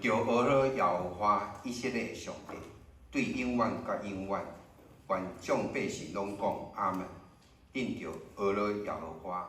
着俄罗耶和华以色列上帝，对永远甲永远，愿众百姓拢讲阿门。应着俄罗耶和华。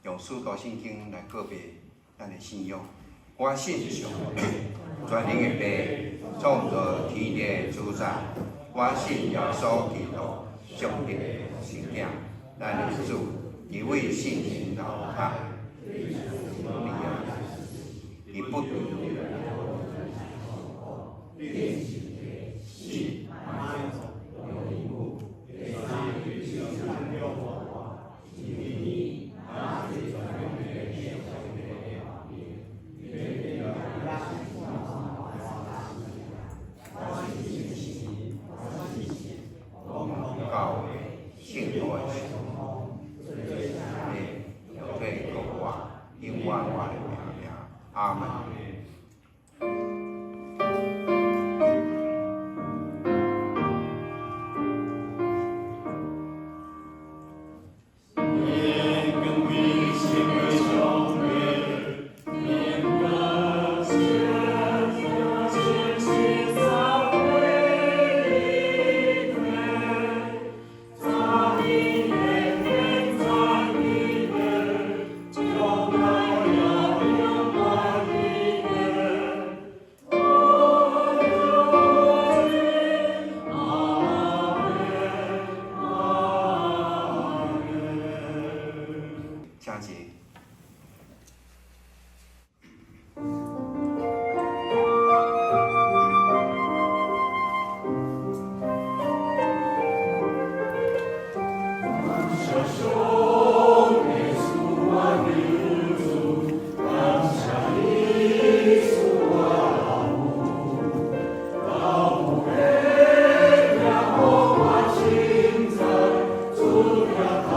用使徒圣经来告别咱的信仰。我信上帝，全能的父，创造天地的主宰。我信耶稣基督，上帝的圣子，咱的主，一位圣灵老大，伊不独阿门。佳节。主要他。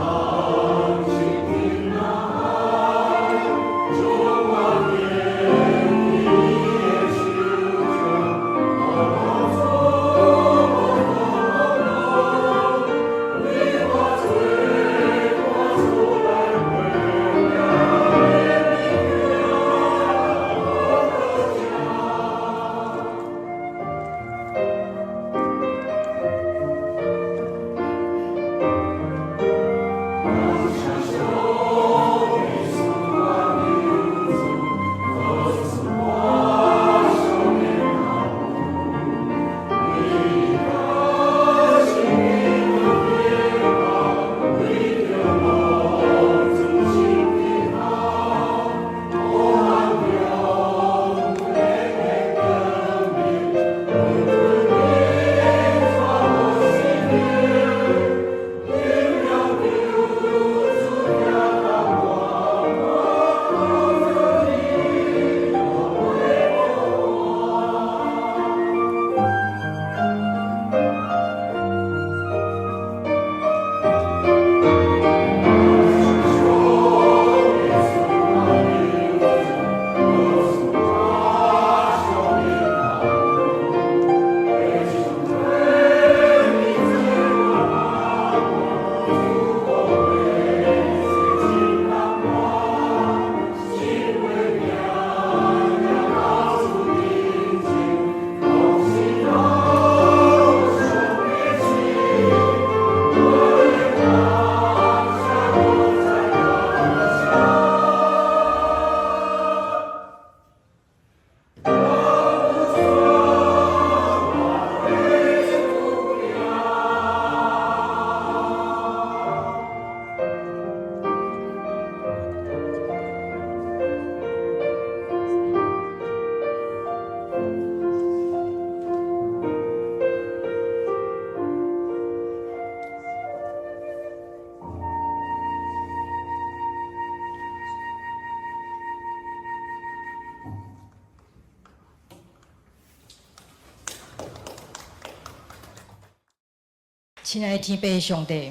亲爱的天父上帝，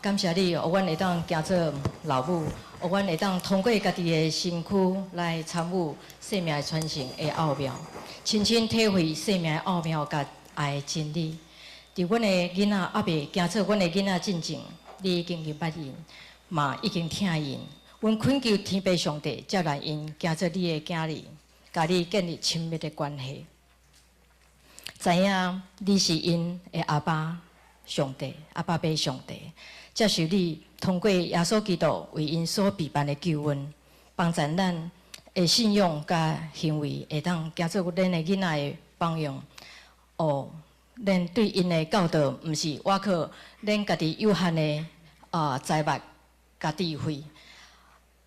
感谢你，让阮会当行做老母，让阮会当通过家己的身躯来参悟生命的传承的奥妙，亲身体会生命的奥妙甲爱的真理。伫阮的囡仔还未行做阮的囡仔进前，你已经捌因，嘛已经听因。阮恳求天父上帝接纳因行做你的囝儿，甲你建立亲密的关系。知影你是因的阿爸。上帝，阿爸爸上帝，接受你通过耶稣基督为因所备办的救恩，帮助咱的信仰甲行为会当行做咱的囡仔的榜样。咱对因的教导，毋是我靠咱家己有限的财物甲智慧，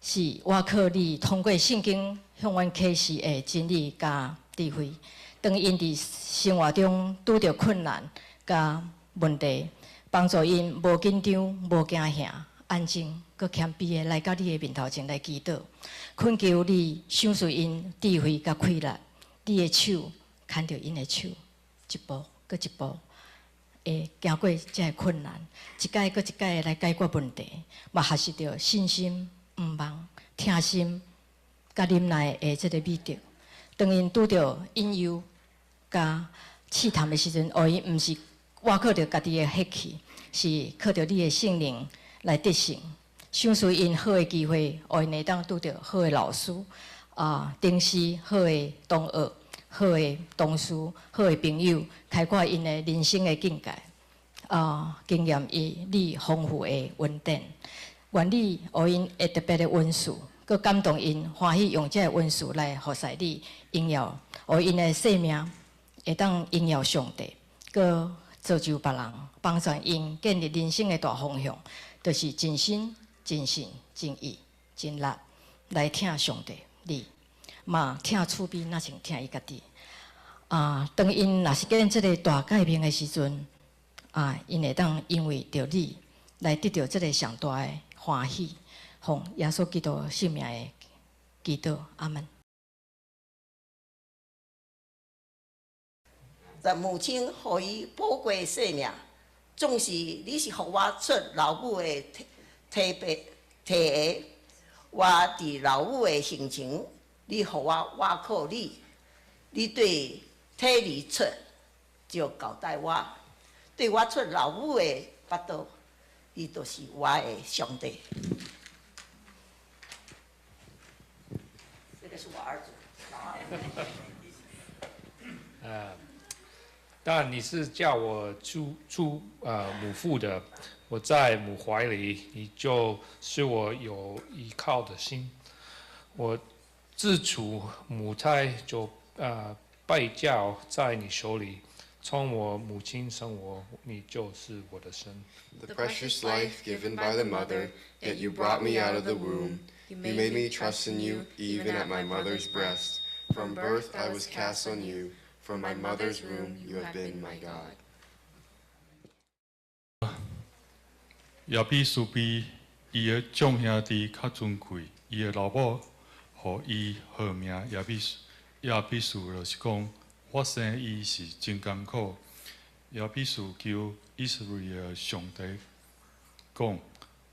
是我靠你通过圣经向阮启示的真理甲智慧。当因伫生活中拄着困难甲问题，帮助因无紧张、无惊吓，安静、佮谦卑的来到你的面头前来祈祷，恳求你赏赐因智慧佮快乐。你的手牵着因的手，一步佮一步，会行过这困难，一届佮一届来解决问题，嘛学习着信心、毋忘、听心，佮忍耐的这个美德。当因拄着引诱佮试探的时阵，因毋是我靠着家己的血气，是靠着你的圣灵来得胜。赏赐因好的机会，因会当拄着好的老师、同事、好的同学、好的同事、好的朋友，开阔因的人生的境界。经验你丰富的恩典，愿你因会特别的恩赐，佮感动因欢喜用这个恩赐来服侍你，荣耀，因的生命会当荣耀上帝，佮造就别人，帮助因建立人生的大方向，就是真心、真性、真意、真力来听上帝你，嘛听厝边那像听伊家己。当因若是见这个大改变的时阵，因会当因为着你来得到这个上大的欢喜，奉耶稣基督圣名的祈祷，阿门。在母亲予伊宝贵生命，总是你是予我出老母的体体，我伫老母的性情，你予我靠你，你对体里出就交代我，对我出老母的巴肚，你就是我的上帝。这个是我儿子，老二。但你是叫我出母腹的，我在母怀里，你就是我有依靠的心。我自处母胎就拜教在你手里，从我母亲生我，你就是我的神。The precious life given by the mother, yet you brought me out of the womb. You made me trust in you, even at my mother's breast. From birth I was cast on you. From my mother's womb, you have been my God. 也比输比伊的众兄弟较尊贵，伊的老母，互伊号名也比输就是讲，我生伊是真艰苦，也比输求以色列的上帝讲，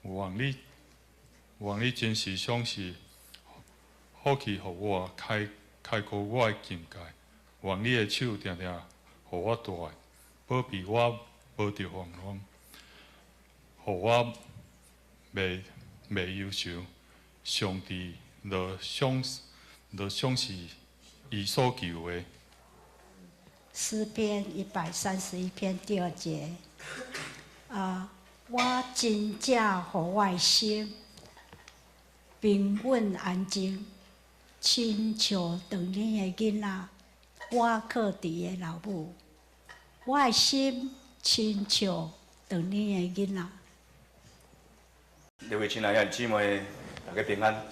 望你真实相信，好去互我开阔我的境界。愿你的手定定互我带，保庇我无着慌乱，互我袂忧愁。上帝就赏赐伊所求的。诗篇131篇第2节，我真正互我的心平稳安静，亲像当年的囡仔。我靠伫的老母，我的心亲像当年的囡仔。各位亲爱的姊妹，大家平安。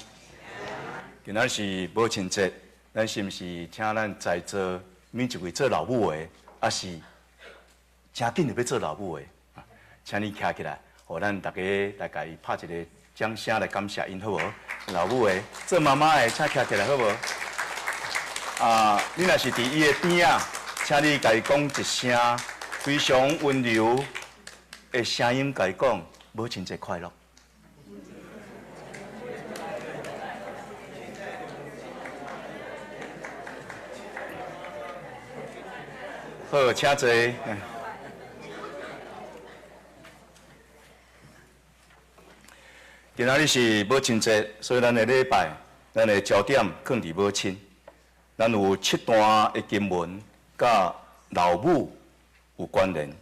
今仔是母亲节，咱是毋是请咱在座每一位做老母的，还是真紧就要做老母的？请你站起来，互咱大家来甲伊拍一个掌声来感谢因，好无？老母的，做妈妈的，请站起来，好无？你若是伫伊的边仔，请你甲伊讲一声非常温柔、的声音甲伊讲，母亲节快乐。好，请坐。今仔日是母亲节，所以咱的礼拜，咱的焦点放伫母亲。咱有7段的经文，甲老母有关联。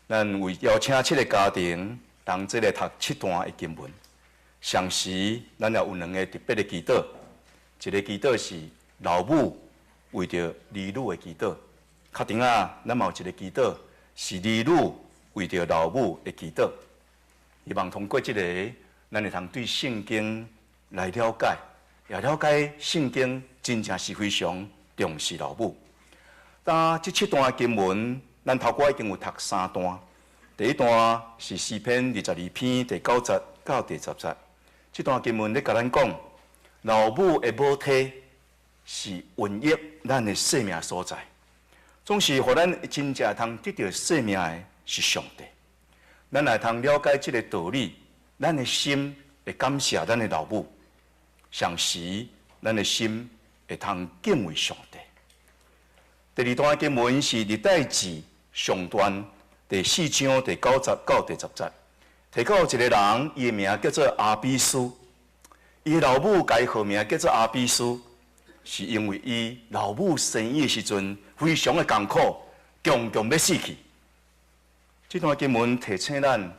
咱有邀请7个家庭，同齐来读7段的经文。上时，咱也有2个特别的祈祷，一个祈祷是老母为着儿女的祈祷。较顶啊，咱嘛有一个祈祷，是儿女为着老母的祈祷。希望通过这个，咱会通对圣经来了解，也了解圣经真正是非常重视老母。但这7段经文，咱头过已经有读3段。第一段是诗篇22篇第9节到第10节。这段经文咧甲咱讲，老母的母体是孕育咱的生命所在。总是互咱真正通得到生命的是上帝。咱来通了解这个道理，咱的心会感谢咱的老母，上时咱的心会通敬畏上帝。第2段经文是历代志上段第4章第9节到第10节，提到一个人，伊的名叫做阿比斯，伊的老母改号名叫做阿比斯。是因为伊老母生伊的时阵非常的艰苦，强要死去。这段经文提醒咱，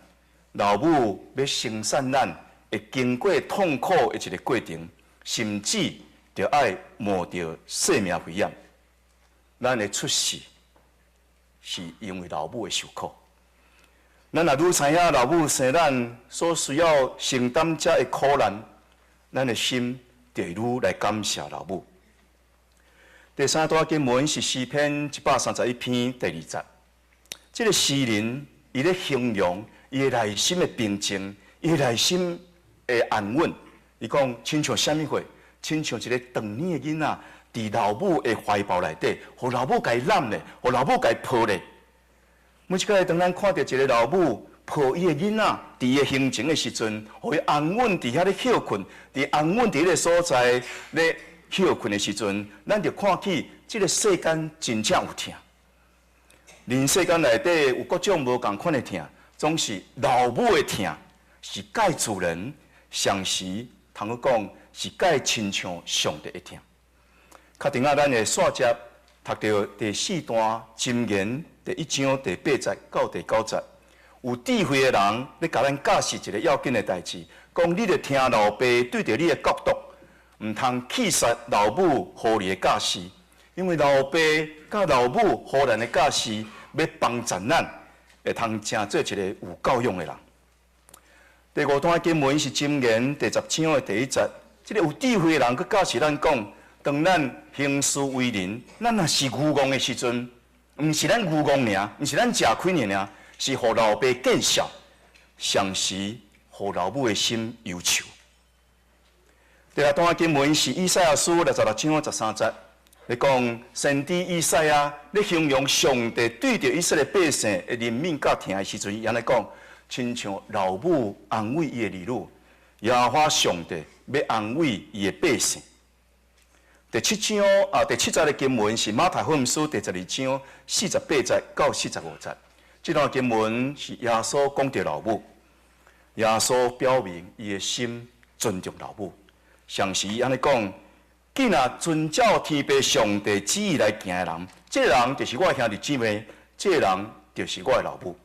老母要生产咱，会经过痛苦的一个过程，甚至就要冒着生命危险。咱的出世是因为老母的受苦。咱若愈知影老母生咱所需要承担这的苦难，咱的心就愈来感谢老母。第3段经文是诗篇131篇第2节。这个诗人伊咧形容伊的内心的平静，伊的内心的安稳。伊讲，亲像什么货？亲像一个长年的囡仔，伫老母的怀抱内底，互老母家揽咧，互老母家抱咧。每一摆当咱看到一个老母抱伊的囡仔，伫伊行程的时阵，互伊安稳伫遐咧休困，伫安稳伫迄个所在咧。休困的时阵，咱就看起这个世间真正有痛。人世间内底有各种无共款的痛，总是老母的痛是介自然，上时通去讲是介亲像上帝的痛。确定啊，咱会线接读到第4段箴言第1章第8节到第9节，有智慧的人咧甲咱教示一个要紧的代志，讲你着听老爸对着你的角度。唔通气杀老母互你的教示，因为老爸甲老母互咱的教示，要帮助咱，会通成做一个有教养的人。第5段经文是箴言第10章的第1节，这个有智慧的人佮教示咱讲，当咱行事为人，咱若是愚妄的时阵，唔是咱愚妄尔，唔是咱吃亏尔，是互老爸见笑，上时互老母的心忧愁。第2段经文是以赛亚书66章13节，你讲先知以赛亚咧形容上帝对着以色列百姓的怜悯甲疼的时阵，伊安尼讲，亲像老母安慰伊的儿女，耶和华上帝要安慰伊的百姓。第7节的经文是马太福音书第12章48节到45节，这段经文是耶稣讲着老母，耶稣表明伊的心尊重老母。上时安尼讲，既然遵照天父上帝旨意来行的人，这个人就是我的兄弟姊妹，这个人就是我的老母。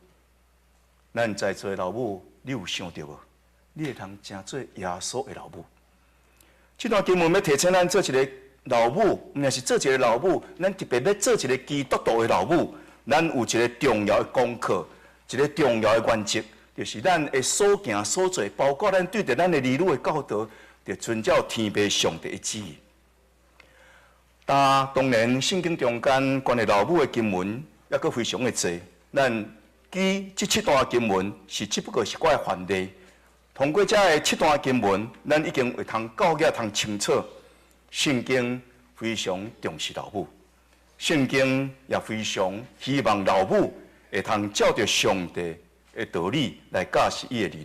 咱在座的老母，你有想到无？你会通成做耶稣的老母？这段经文要提醒咱做一个老母，毋是做一个老母，咱特别要做一个基督徒的老母。咱有一个重要的功课，一个重要的原则，就是咱的所行所做，包括咱对待咱的儿女的教导。就遵照天父上帝的旨意。当然，圣经中间关于老母的经文也阁非常的多。咱记这7段经文只不过是我的范例。通过这7段经文，咱已经会通教育通清楚，圣经非常重视老母，圣经也非常希望老母会通照着上帝的道理来教示伊的儿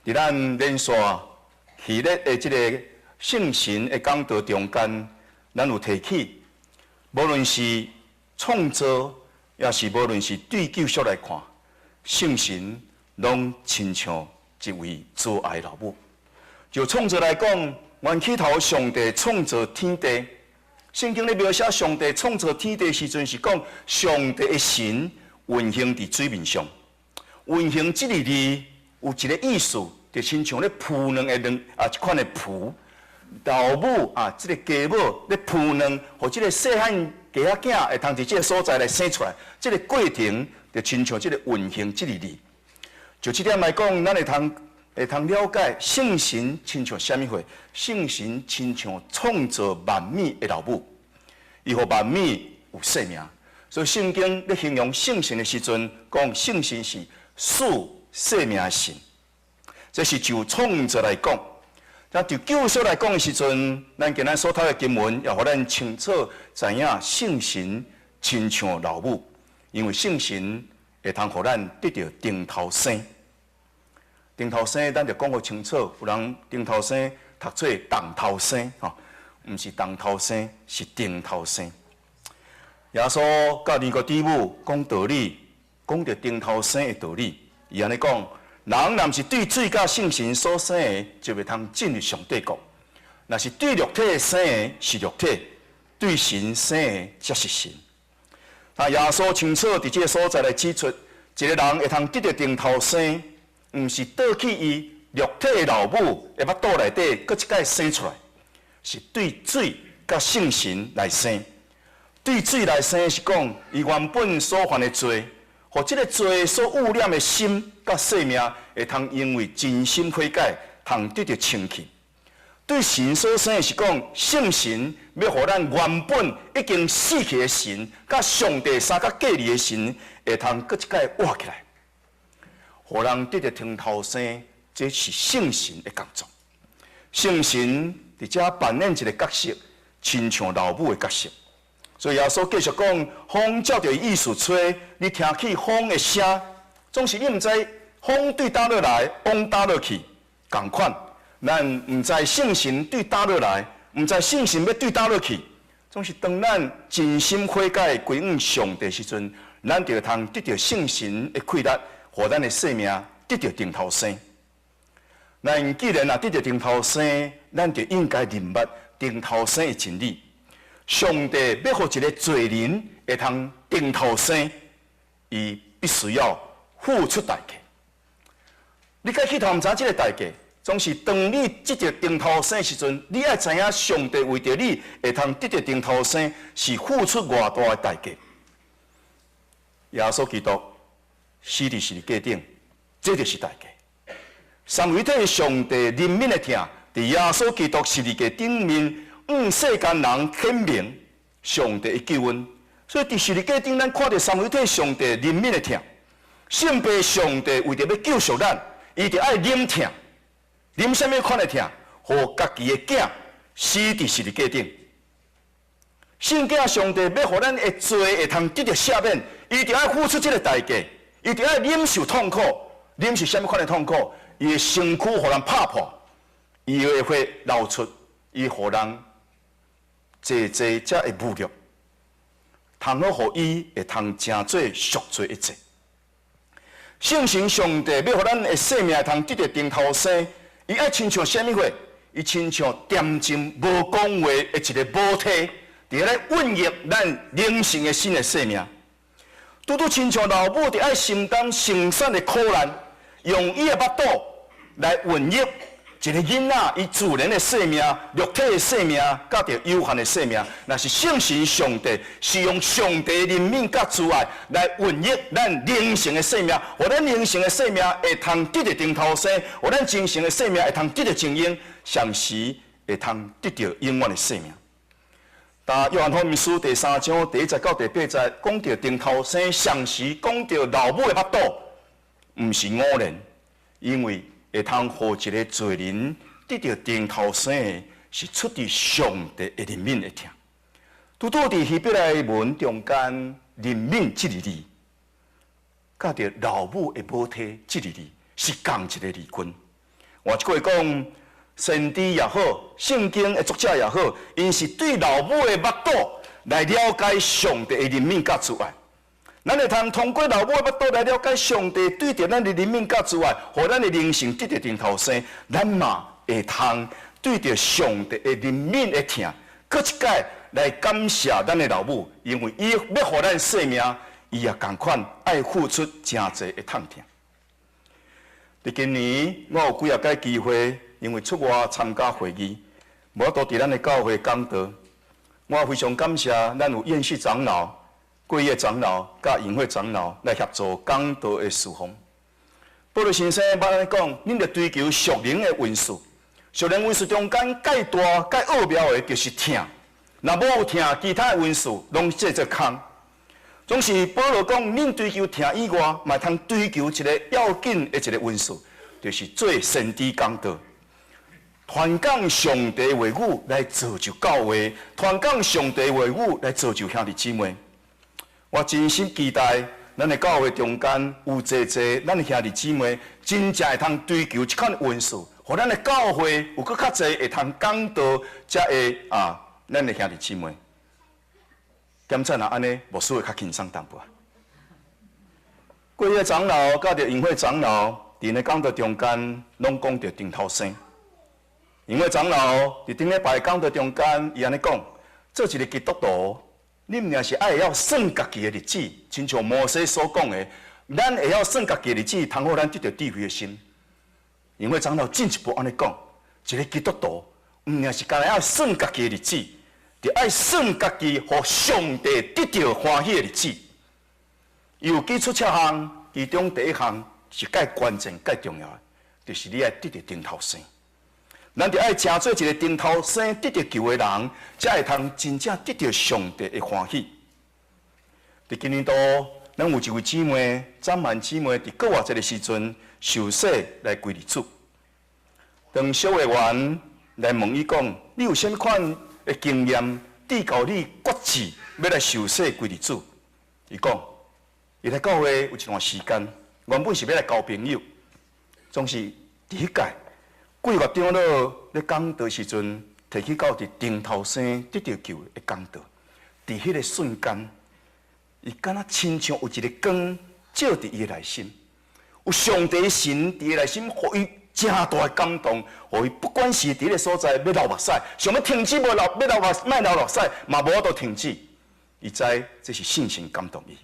女。伫咱连续系列的即个圣神的讲道中间，咱有提起，无论是创造，也是无论是对救赎来看，圣神拢亲像一位慈爱老母。就创造来讲，原起头上帝创造天地。圣经咧描写上帝创造天地时阵，是讲上帝的神运行伫水面上。运行即个字有一个意思，就亲像咧孵卵的一款的孵。老母即个家母咧孵卵，互即个细汉鸡仔囝会通伫即个所在来生出来，即个过程就亲像即个运行即个字。就即点来讲，咱会通了解圣神亲像虾米货？圣神亲像创造万物的老母，伊互万物有生命。所以圣经咧形容圣神的时阵，讲圣神是赐生命的神。这是就创造来讲。那就救赎来讲的时阵，咱今仔所读的经文，也互咱清楚知影圣神亲像老母，因为圣神会通互咱得到顶头生。顶头生，咱就讲好清楚。有人顶头生读做动头生，毋是动头生，是顶头生。耶稣教尼哥底母讲道理，讲着顶头生的道理。伊安尼讲，人若毋是对水甲圣神所生的，就袂通进入上帝国；若是对肉体生的，是肉体；对神生的，则是神。耶稣清楚伫这个所在来指出，一个人会通得到顶头生。毋是倒去伊肉体的老母的腹肚内底，搁一摆生出来，是对水甲圣神来生。对水来生是讲，伊原本所犯的罪，互即个罪所污染的心甲生命，会通因为真心悔改，通得到清气。对神所生的是讲，圣神要互咱原本已经死去的神，甲上帝三角隔离的神，会通搁一摆活起来。互人得到天头生，这是圣神的工作。圣神伫遮扮演一个角色，亲像老母的角色。所以耶稣继续讲，风照着意思吹，你听起风的声，总是你毋知风对倒落来，往倒落去，共款。咱毋知圣神对倒落来，毋知圣神要对倒落去，总是当咱真心悔改归向上帝时阵，咱就会通得到圣神的气力。互咱的生命得到顶头生。咱既然得到顶头生，咱就应该明白顶头生的真理。上帝要互一个罪人会通顶头生，伊必须要付出代价。你该去头毋知这个代价，总是当你得到顶头生的时阵，你要知影上帝为着你会通得到顶头生，是付出偌大的代价。耶稣基督。死伫十字架顶，这就是代价。三位一体上帝人民的疼，伫耶稣基督十字架顶面，世间人显明上帝的救恩。所以伫十字架顶，咱看到三位一体上帝人民的疼，圣父上帝为着要救赎咱，伊就爱忍疼，忍什么款的疼？互家己的囝死伫十字架顶。圣囝上帝要互咱的罪会通得到赦免，伊就爱付出这个代价。伊就要忍受痛苦，忍受什么款的痛苦？伊的身躯互人拍破，伊的会流出，伊互人济才会侮辱，通好互伊会通真做赎罪一切。圣神上帝要互咱的生命通得到顶头生，伊爱亲像什么货？伊亲像恬静无讲话的一个母体，伫咧孕育咱灵性的新的生命。拄拄亲像老母伫爱承担生产的苦难，用伊的腹肚来孕育一个囡仔，伊自然的生命、肉体的生命，甲着有限的生命。若是圣神上帝是用上帝的怜悯甲慈爱来孕育咱灵性的生命，互咱灵性的生命会通得到顶头生，互咱精神的生命会通得到精英，上时会通得到永远的生命。约翰福音书第3章第1节到第8节，讲到顶头生，上时讲到老母的腹肚，毋是偶然，因为会通互一个罪人得到顶头生的，是出自上帝的怜悯的疼。拄拄伫希伯来文中间，怜悯这个字，甲着老母的母体这个字是同一个字群。换一句话讲，先知也好，圣经的作者也好，因是对老母的目睹来了解上帝的怜悯甲慈爱。咱会通过老母的目睹来了解上帝对着咱的怜悯甲慈爱，互咱的灵性得到顶头生，咱嘛会通对着上帝的怜悯的疼，搁一届来感谢咱的老母，因为伊要互咱生命，伊也同款爱付出真侪的痛疼。伫今年，我有几届机会，因为出外参加会议，无都伫咱的教会讲道。我非常感谢咱有宴席长老、贵业长老、甲营会长老来协助讲道的事奉。保罗先生捌咱讲，恁着追求属灵的温数，属灵温数中间介大、介奥妙的，就是疼。若无有疼，其他的温数拢做做空。总是保罗讲，恁追求疼以外，嘛通追求一个要紧的一个温数，就是做先知讲道，传讲上帝的话语来造就教会，传讲上帝的话语来造就兄弟姊妹。我真心期待咱的教会中间有济咱的兄弟姊妹，真正会通追求这款温数，互咱的教会有搁较济会通讲道，才会咱的兄弟姊妹。检测若安尼，牧师会较轻松淡薄。贵业长老甲着营会长老伫咧讲道中间，拢讲着顶头生。营会长老伫顶礼拜讲道中间，伊安尼讲：做一个基督徒，你毋定是爱要算家己的日子，亲像摩西所讲的，咱会要算家己的日子，通好咱得到智慧的心。营会长老进一步安尼讲：一个基督徒，毋定是干要算家己的日子。就爱算家己，互上帝得到欢喜的日子。有基础七项，其中第一项是介关键、介重要的，就是你爱得到顶头生。咱就爱成做一个顶头生得到救的人，才会通真正得到上帝的欢喜。伫今年度，咱有一位姊妹，张曼姊妹，伫国外这个时阵受洗来归日主。当小会员来问伊讲：你有啥物款的经验，递到你决志要来受洗归日主？伊讲，伊来教会有一段时间，原本是要来交朋友，总是伫迄届几月长老咧讲道时阵，提起到伫顶头生得到救的讲道，伫迄个瞬间，伊敢若亲像有一个光照伫伊的内心，有上帝的神伫伊内心，互伊真大的感动，互伊不管是伫个所在要流目屎，想要停止要流目屎，嘛无都停止。伊知这是信心感动伊。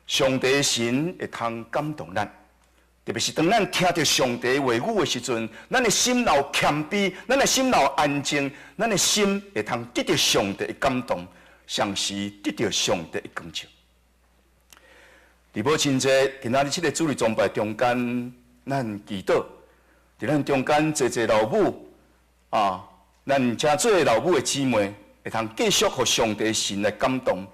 上帝的神会通感动咱，特别是当咱听到上帝的话语的时阵，咱的心有谦卑，咱的心有安静，咱的心会通得到上帝的感动，同时得到上帝的光照。伫母亲节，今仔日这个主日崇拜中间，咱祈祷。伫咱中间坐老母咱真做老母的姊妹，会通继续互上帝神来感动，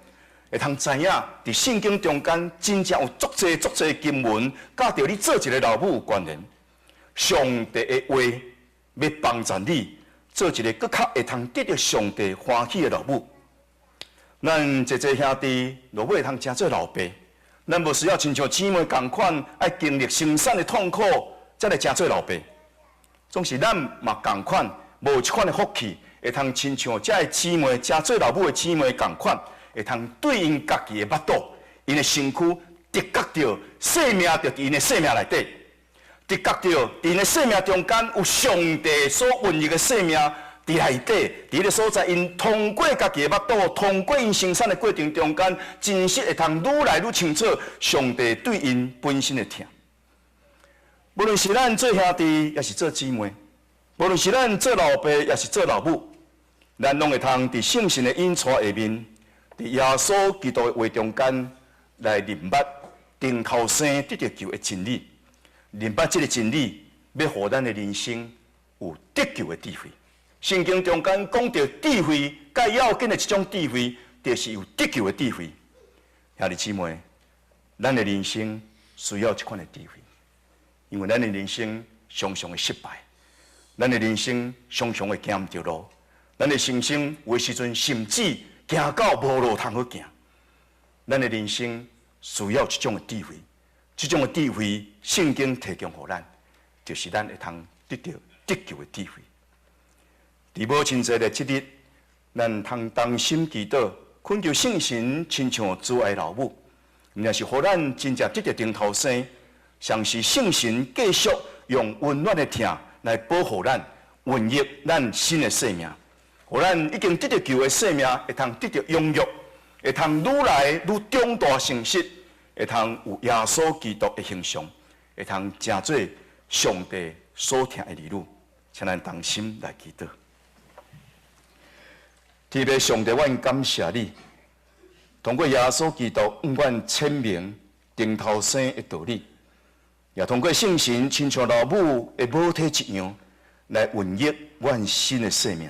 会通知影伫圣经中间真正有足侪经文，甲着你做一个老母有关联。上帝的话要帮助你做一个更较会通得到上帝欢喜的老母。咱一兄弟落尾会通真做老爸，咱无需要亲像姊妹同款，爱经历生产的痛苦，才来真做老爸。总是咱嘛同款，无这款的福气，会通亲像这个姊妹，真做老母的姊妹同款，会通对因家己的腹肚，因的身躯直觉到生命就伫因的生命内底，直觉到伫因的生命中间有上帝所孕育的生命伫内底，伫个所在，因通过家己的腹肚，通过因生产的过程中间，真实会通愈来愈清楚上帝对因本身的疼。无论是咱做兄弟，也是做姊妹；无论是咱做老爸，也是做老母，咱拢会通伫圣神的引带下面，伫耶稣基督的话中间来明白顶头生得到救的真理，明白这个真理，要互咱的人生有得救的智慧。圣经中间讲到智慧，介要紧的一种智慧，就是有得救的智慧。兄弟姊妹，咱的人生需要这款的智慧。因为咱的人生常常会失败，咱的人生常常会行唔着路，咱的人生有的时阵甚至行到无路通好行。咱的人生需要一种的智慧，这种的智慧，圣经提供给咱，就是咱会通得救的智慧。伫母亲节的这日，咱通同心祈祷，恳求圣神亲像主爱老母，毋但是互咱真正得到顶头生，像是圣神继续用温暖的疼来保护咱，孕育咱新的生命，互咱已经得到救的生命会通得到养育，会通愈来愈长大成熟，会通有耶稣基督的形象，会通成做上帝所疼的儿女，请咱同心来祈祷。天父上帝，阮感谢你，通过耶稣基督向阮阐明顶头生的道理，也通过圣神亲像老母的母体一样，来孕育阮新的生命，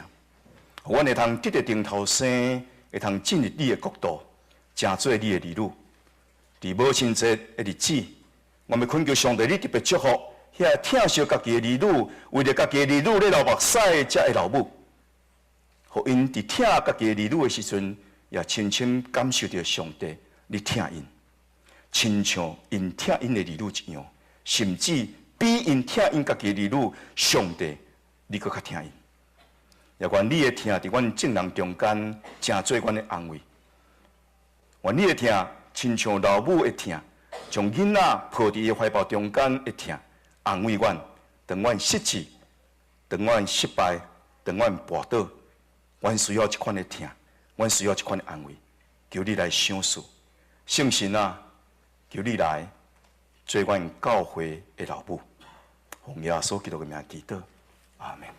互阮会通得到顶头生，会通进入你的国度，成做你的儿女。伫母亲节的日子，我们恳求上帝，你特别祝福遐疼惜家己的儿女，为了家己的儿女咧流目屎才会老母。互因伫疼家己的儿女的时阵，也深深感受到上帝你疼因，亲像因疼因的儿女一样，甚至比因疼因家己的儿女，上帝你搁较疼因。也愿你的疼伫阮众人中间，成做阮的安慰。愿你的疼亲像老母的疼，将囡仔抱伫伊怀抱中间的疼，安慰阮，当阮失志，当阮失败，当阮跋倒。阮需要这款的疼，阮需要这款的安慰，求你来赏赐，圣神啊，求你来做阮教会的老母，奉耶稣基督的名祈祷，阿门。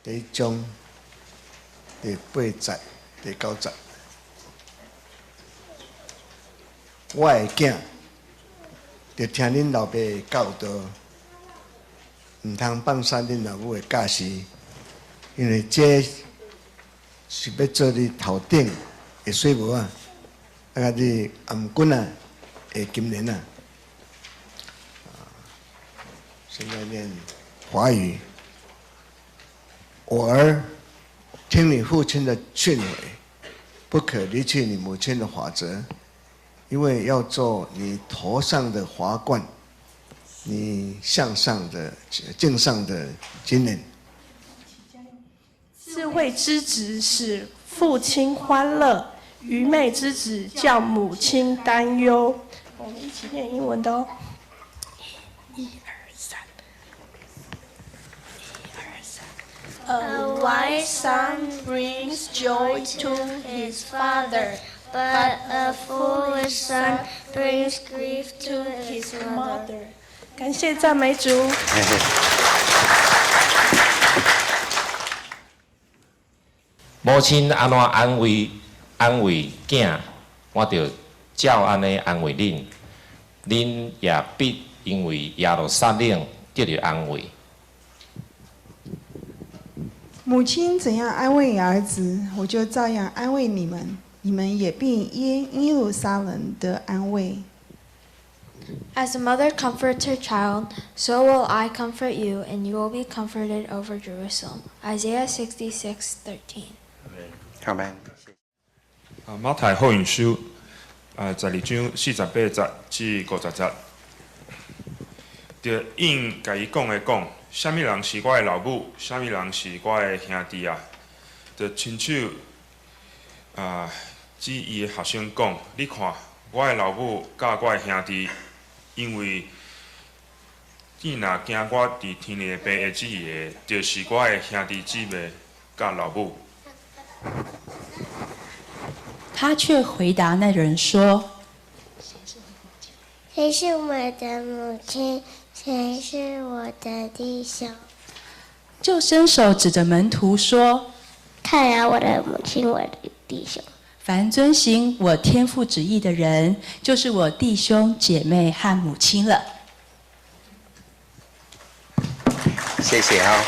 第1章第8节、第9节。我的囝，着听恁老爸的教导，毋通放杀恁老母的教示，因为这是要做你头顶的水磨啊，啊，你颔棍啊的金莲啊。现在念华语。我儿，听你父亲的训诲，不可离弃你母亲的法则，因为要做你头上的华冠，你颈上的金链。智慧之子使父亲欢乐，愚昧之子叫母亲担忧。我们一起念英文的哦。1、2、3。A wise son brings joy to his father, but a foolish son brings grief to his mother. 感谢赞美主。母亲安怎安慰囝，我着照安尼安慰恁，恁也必因为耶路撒冷得到安慰。母亲怎样安慰儿子，我就照样安慰你们，你们也必因耶路撒冷得安慰。As a mother comforts her child, so will I comfort you, and you will be comforted over Jerusalem. Isaiah 66:13. Amen. 马太福音书12章48节至50节，着应甲伊讲的讲，啥物人是我的老母，啥物人是我的兄弟啊？着亲手指伊的学生讲，你看，我的老母甲我的兄弟，因为伊若惊我伫天里的爸会指伊的，就是我的兄弟姊妹甲老母。他却回答那人说：“谁是我的母亲？谁是我的弟兄？”就伸手指着门徒说：“看啊，我的母亲，我的弟兄。凡遵行我天父旨意的人，就是我弟兄姐妹和母亲了。”谢谢啊。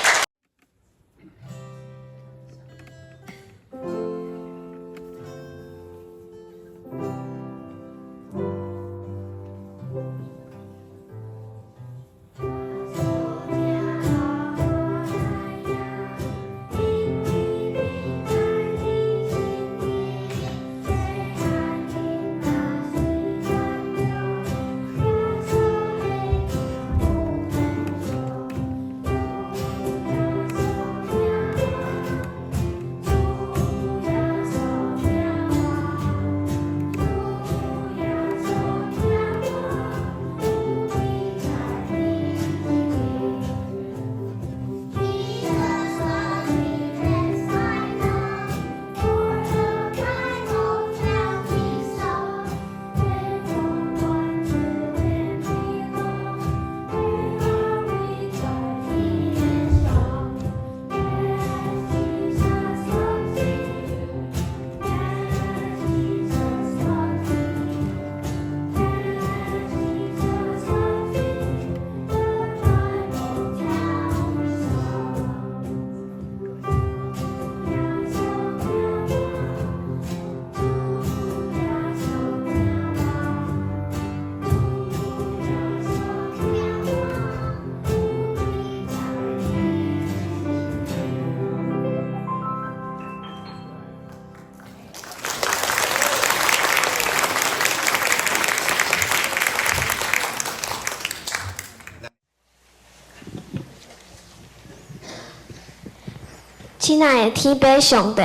亲爱的天父上帝，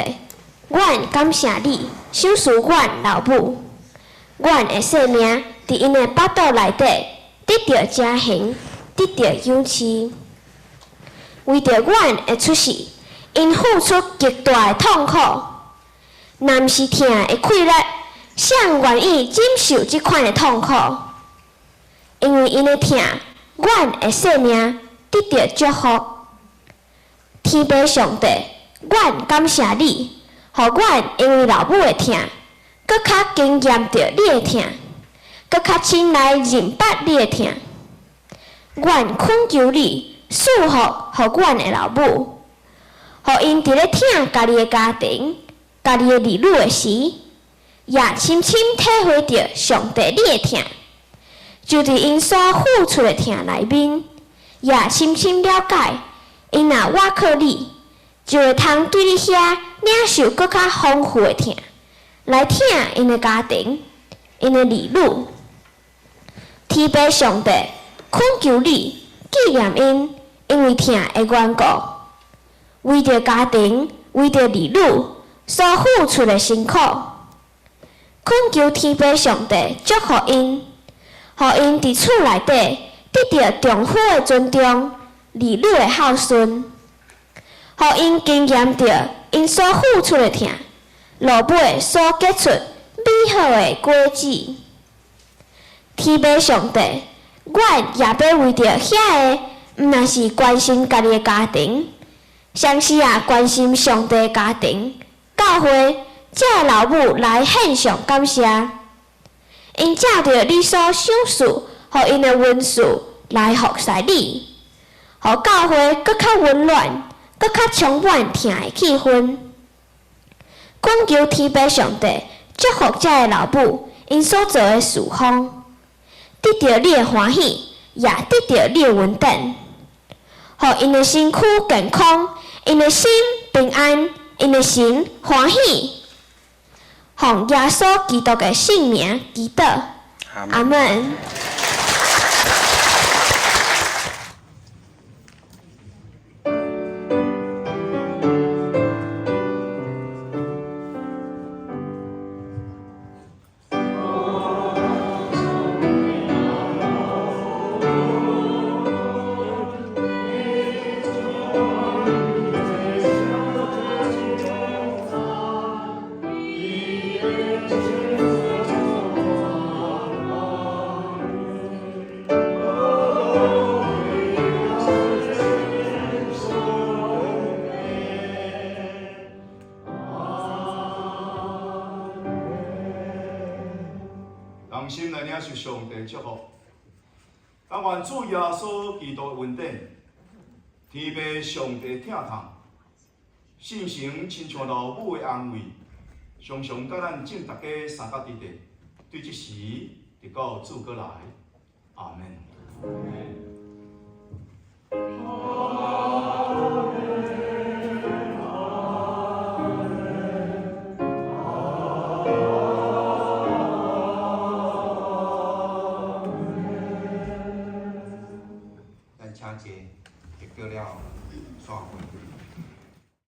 阮感谢你赏赐阮老母，阮的生命伫因的腹肚内底得到家幸，得到勇气。为着阮的出世，因付出极大的痛苦，若毋是疼的快乐，谁愿意忍受即款的痛苦？因为因的疼，阮的生命得到祝福。天父上帝，阮感谢你，互阮因为老母的疼，搁较经验着你的疼，搁较亲来认捌你的疼。阮恳求你赐福互阮的老母，互因伫咧疼家己的家庭、家己的儿女的时，也深深体会着上帝你的疼。就伫因所付出的疼内面，也深深了解，因若倚靠你，就会通对你遐领受搁较丰富的疼，来疼因的家庭、因的儿女。天父上帝，恳求你纪念因，因为疼的缘故，为着家庭、为着儿女所付出的辛苦，恳求天父上帝祝福因。互因伫厝内底得到丈夫的尊重、儿女的孝顺，互因经验着因所付出的疼，落尾所结出美好的果子。天父上帝，阮也要为着遐个毋若是关心家己的家庭，相时也关心上帝的家庭、教会，遮老母来献上感谢。因借着你所赏赐，互因的恩赐来服侍你，互教会搁较温暖，搁较充满疼的气氛。恳求天父上帝祝福遮个老母因所做的事奉，得到你的欢喜，也得到你的稳定，互因的身躯健康，因的心平安，因的神欢喜。奉耶稣基督的圣名祈祷，阿门。同心来领受上帝祝福，但愿主耶稣基督的恩典、天父上帝疼痛、圣神亲像老母的安慰，常常甲咱正大家三角伫地，对即时直到主过来，阿门。咱请节就过了散会。